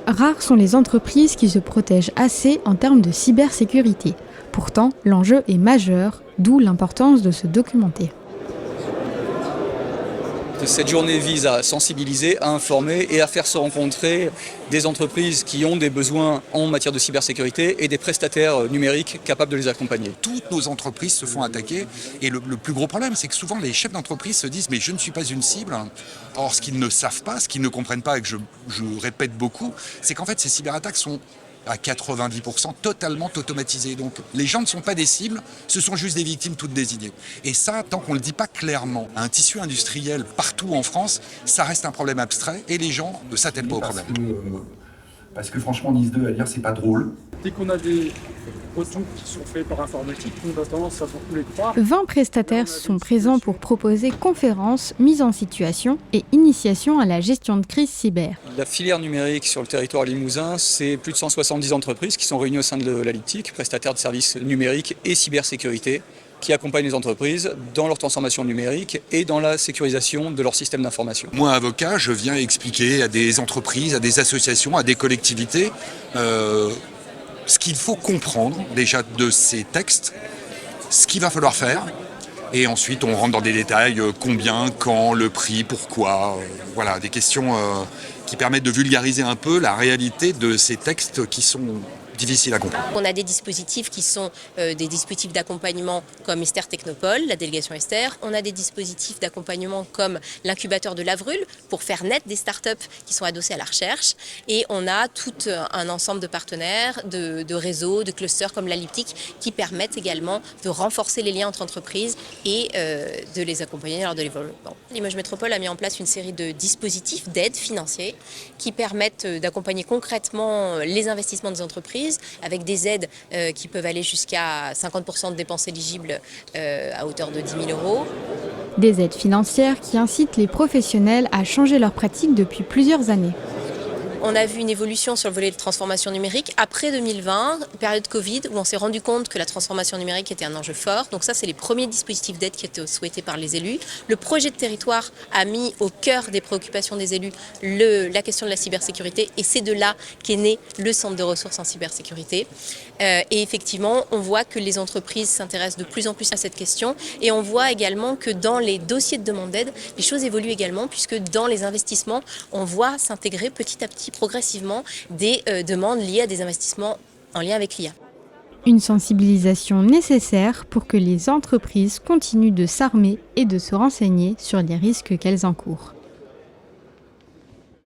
Rares sont les entreprises qui se protègent assez en termes de cybersécurité. Pourtant, l'enjeu est majeur, d'où l'importance de se documenter. Cette journée vise à sensibiliser, à informer et à faire se rencontrer des entreprises qui ont des besoins en matière de cybersécurité et des prestataires numériques capables de les accompagner. Toutes nos entreprises se font attaquer et le plus gros problème, c'est que souvent les chefs d'entreprise se disent « mais je ne suis pas une cible ». Or, ce qu'ils ne savent pas, ce qu'ils ne comprennent pas et que je répète beaucoup, c'est qu'en fait ces cyberattaques sont à 90% totalement automatisées. Donc les gens ne sont pas des cibles, ce sont juste des victimes toutes désignées. Et ça, tant qu'on ne le dit pas clairement à un tissu industriel partout en France, ça reste un problème abstrait et les gens ne s'attellent pas au problème. Parce que franchement, NIS 2 à lire, c'est pas drôle. Dès qu'on a des retours qui sont faits par informatique, on a tendance à beaucoup les croire. 20 prestataires sont présents pour proposer conférences, mise en situation et initiation à la gestion de crise cyber. La filière numérique sur le territoire limousin, c'est plus de 170 entreprises qui sont réunies au sein de la LIPTIC, prestataires de services numériques et cybersécurité, qui accompagnent les entreprises dans leur transformation numérique et dans la sécurisation de leur système d'information. Moi, avocat, je viens expliquer à des entreprises, à des associations, à des collectivités ce qu'il faut comprendre déjà de ces textes, ce qu'il va falloir faire. Et ensuite, on rentre dans des détails, combien, quand, le prix, pourquoi. Voilà, des questions qui permettent de vulgariser un peu la réalité de ces textes qui sont difficiles à comprendre. On a des dispositifs qui sont des dispositifs d'accompagnement comme Esther Technopole, la délégation Esther. On a des dispositifs d'accompagnement comme l'incubateur de Lavrul pour faire naître des startups qui sont adossées à la recherche. Et on a tout un ensemble de partenaires, de réseaux, de clusters comme la LIPTIC qui permettent également de renforcer les liens entre entreprises et de les accompagner lors de développement. Limoges Métropole a mis en place une série de dispositifs d'aide financiers qui permettent d'accompagner concrètement les investissements des entreprises avec des aides qui peuvent aller jusqu'à 50% de dépenses éligibles à hauteur de 10 000 €. Des aides financières qui incitent les professionnels à changer leurs pratiques depuis plusieurs années. On a vu une évolution sur le volet de transformation numérique après 2020, période Covid, où on s'est rendu compte que la transformation numérique était un enjeu fort. Donc ça, c'est les premiers dispositifs d'aide qui étaient souhaités par les élus. Le projet de territoire a mis au cœur des préoccupations des élus la question de la cybersécurité. Et c'est de là qu'est né le centre de ressources en cybersécurité. Et effectivement, on voit que les entreprises s'intéressent de plus en plus à cette question. Et on voit également que dans les dossiers de demande d'aide, les choses évoluent également, puisque dans les investissements, on voit s'intégrer petit à petit, progressivement, des demandes liées à des investissements en lien avec l'IA. Une sensibilisation nécessaire pour que les entreprises continuent de s'armer et de se renseigner sur les risques qu'elles encourent.